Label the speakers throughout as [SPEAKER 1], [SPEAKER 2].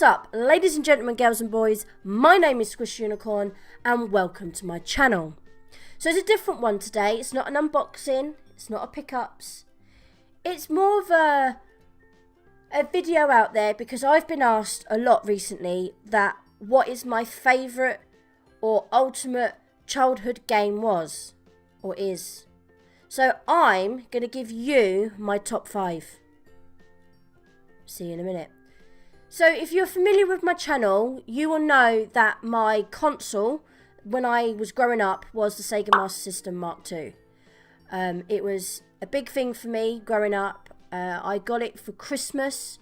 [SPEAKER 1] up, ladies and gentlemen, girls and boys? My name is Squish Unicorn and welcome to my channel. So it's a different one today. It's not an unboxing, it's not a pickups. It's more of a video out there because I've been asked a lot recently that what is my favourite or ultimate childhood game was or is. So I'm going to give you my top 5. See you in a minute. So if you're familiar with my channel, you will know that my console when I was growing up was the Sega Master System Mark II. It was a big thing for me growing up. I got it for Christmas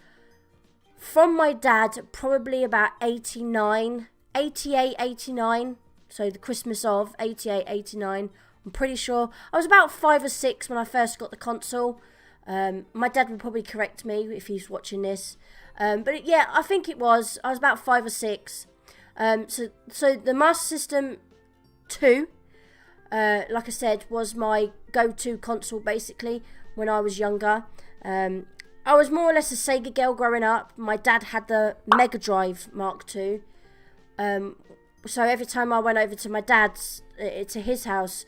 [SPEAKER 1] from my dad probably about 88, 89. So the Christmas of 88, 89. I'm pretty sure. I was about 5 or 6 when I first got the console. My dad will probably correct me if he's watching this. But yeah, I think it was. I was about 5 or 6. So the Master System 2, like I said, was my go-to console basically when I was younger. I was more or less a Sega girl growing up. My dad had the Mega Drive Mark II. So every time I went over to my dad's, to his house,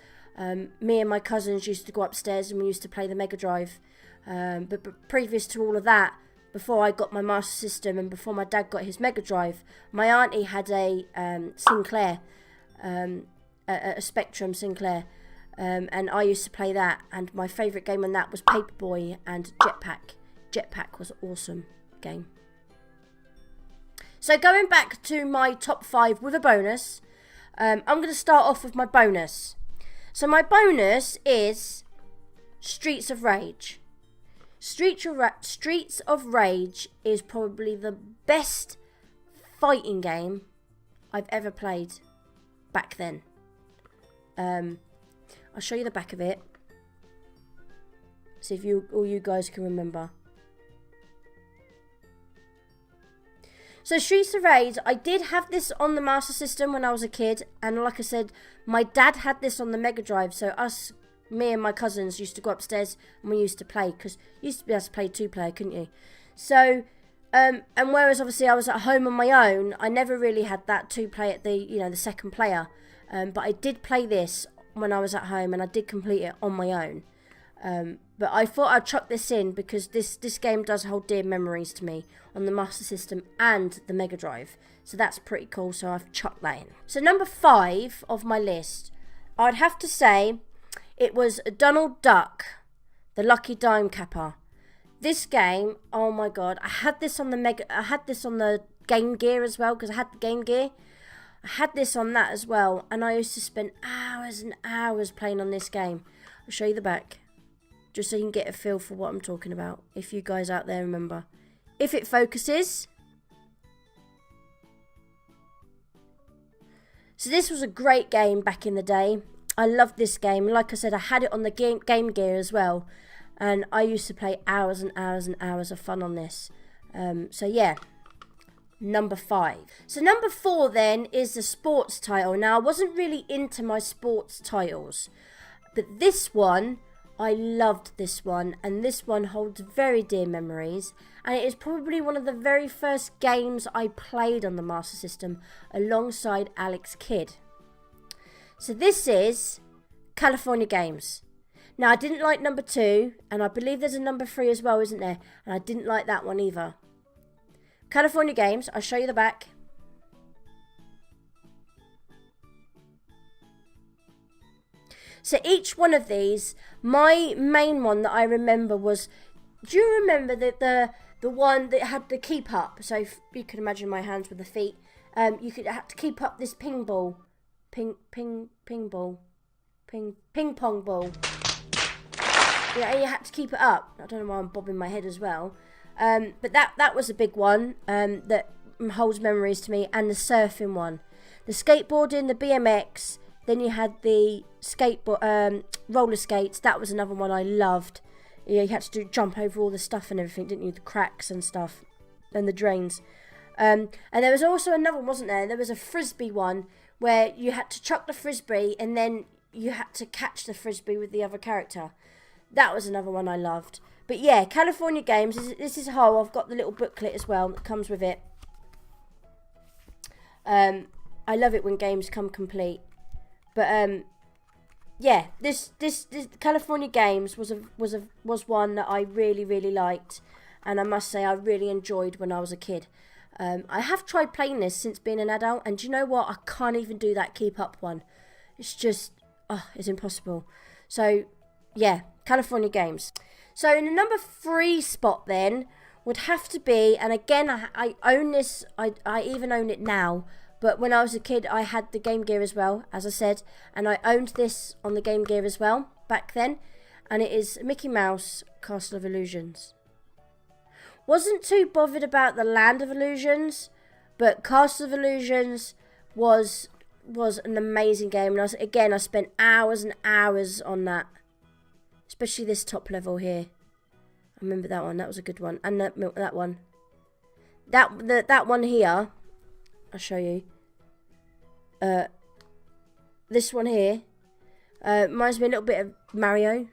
[SPEAKER 1] me and my cousins used to go upstairs and we used to play the Mega Drive. But previous to all of that, before I got my Master System and before my dad got his Mega Drive, my auntie had a Sinclair, a Spectrum Sinclair, and I used to play that. And my favourite game on that was Paperboy and Jetpack. Jetpack was an awesome game. So going back to my top 5 with a bonus, I'm going to start off with my bonus. So my bonus is Streets of Rage. Streets of Rage is probably the best fighting game I've ever played back then. I'll show you the back of it. See if all you guys can remember. So Streets of Rage, I did have this on the Master System when I was a kid, and like I said, my dad had this on the Mega Drive, so me and my cousins used to go upstairs and we used to play, because you used to be able to play 2-player, couldn't you? So, and whereas obviously I was at home on my own, I never really had that 2-player, the second player, but I did play this when I was at home and I did complete it on my own. But I thought I'd chuck this in because this game does hold dear memories to me on the Master System and the Mega Drive. So that's pretty cool, so I've chucked that in. So number 5 of my list, I'd have to say it was Donald Duck, the Lucky Dime Capper. This game, oh my god, I had this on the Game Gear as well, because I had the Game Gear. I had this on that as well, and I used to spend hours and hours playing on this game. I'll show you the back, just so you can get a feel for what I'm talking about, if you guys out there remember. If it focuses. So this was a great game back in the day. I loved this game. Like I said, I had it on the Game Gear as well, and I used to play hours and hours and hours of fun on this. So yeah, number 5. So number 4 then is the sports title. Now I wasn't really into my sports titles, but this one, I loved this one, and this one holds very dear memories, and it is probably one of the very first games I played on the Master System alongside Alex Kidd. So this is California Games. Now I didn't like number 2, and I believe there's a number 3 as well, isn't there? And I didn't like that one either. California Games, I'll show you the back. So each one of these, my main one that I remember was, do you remember the one that had the keep up? So if you can imagine my hands with the feet. You could have to keep up this ping ball. Ping pong ball. Yeah, and you had to keep it up. I don't know why I'm bobbing my head as well. But that was a big one that holds memories to me. And the surfing one. The skateboarding, the BMX. Then you had the roller skates. That was another one I loved. You had to jump over all the stuff and everything, didn't you? The cracks and stuff. And the drains. And there was also another one, wasn't there? There was a frisbee one where you had to chuck the frisbee and then you had to catch the frisbee with the other character. That was another one I loved. But yeah, California Games, this is how I've got the little booklet as well that comes with it. I love it when games come complete. But yeah, this California Games was one that I really liked, and I must say I really enjoyed when I was a kid. I have tried playing this since being an adult, and do you know what? I can't even do that keep up one. It's just, it's impossible. So yeah, California Games. So in the number 3 spot then would have to be, and again I own this, I even own it now, but when I was a kid I had the Game Gear as well, as I said, and I owned this on the Game Gear as well back then, and it is Mickey Mouse Castle of Illusions. Wasn't too bothered about the Land of Illusions, but Castle of Illusions was an amazing game, and I spent hours and hours on that, especially this top level here. I remember that one. That was a good one. And that one. That one here, I'll show you. This one here reminds me a little bit of Mario.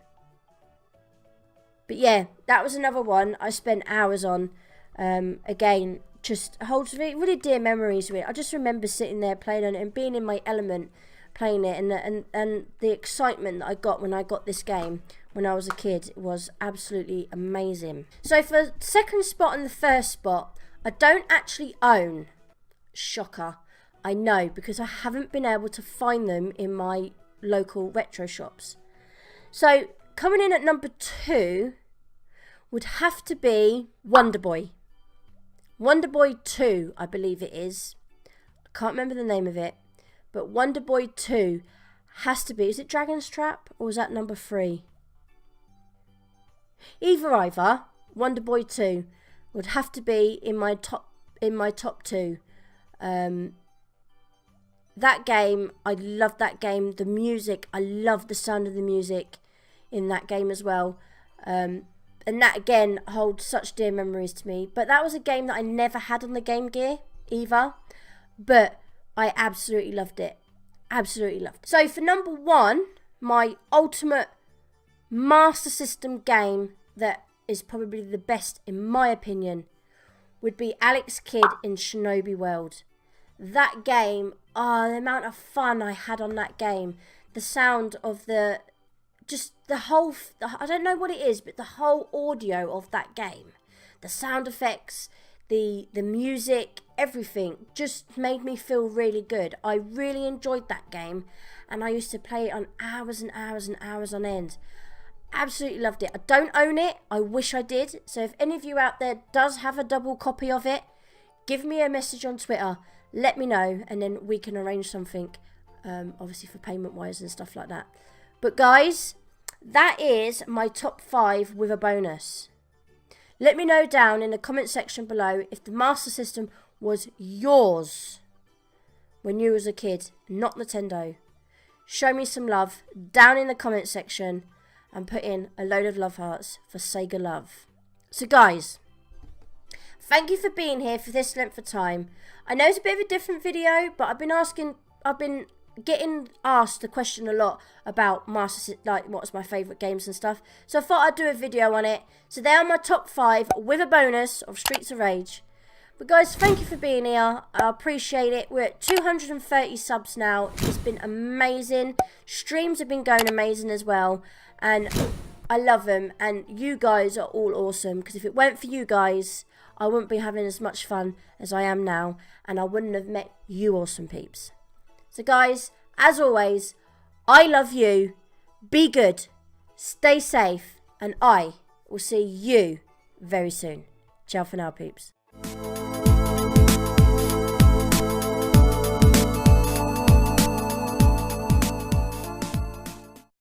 [SPEAKER 1] But yeah, that was another one I spent hours on. Again, just holds really dear memories with it. I just remember sitting there playing on it and being in my element playing it, and the excitement that I got when I got this game when I was a kid was absolutely amazing. So for the second spot and the first spot, I don't actually own. Shocker. I know, because I haven't been able to find them in my local retro shops. So coming in at number 2 would have to be Wonder Boy. Wonder Boy 2, I believe it is. I can't remember the name of it. But Wonder Boy 2 has to be. Is it Dragon's Trap or was that number 3? Either. Wonder Boy 2 would have to be in my top 2. That game, I love that game. The music, I love the sound of the music in that game as well. And that again holds such dear memories to me. But that was a game that I never had on the Game Gear either. But I absolutely loved it. Absolutely loved it. So for number 1, my ultimate Master System game that is probably the best in my opinion would be Alex Kidd in Shinobi World. That game, the amount of fun I had on that game. The sound of I don't know what it is, but the whole audio of that game. The sound effects, the music, everything just made me feel really good. I really enjoyed that game, and I used to play it on hours and hours and hours on end. Absolutely loved it. I don't own it. I wish I did. So if any of you out there does have a double copy of it, give me a message on Twitter. Let me know, and then we can arrange something, obviously for payment wise and stuff like that. But guys, that is my top 5 with a bonus. Let me know down in the comment section below if the Master System was yours when you was a kid, not Nintendo. Show me some love down in the comment section and put in a load of love hearts for Sega Love. So guys, thank you for being here for this length of time. I know it's a bit of a different video, but I've been getting asked the question a lot about what's my favourite games and stuff. So I thought I'd do a video on it. So they are my top 5 with a bonus of Streets of Rage. But guys, thank you for being here. I appreciate it. We're at 230 subs now. It's been amazing. Streams have been going amazing as well. And I love them. And you guys are all awesome. Because if it weren't for you guys, I wouldn't be having as much fun as I am now. And I wouldn't have met you awesome peeps. So guys, as always, I love you. Be good. Stay safe. And I will see you very soon. Ciao for now, peeps.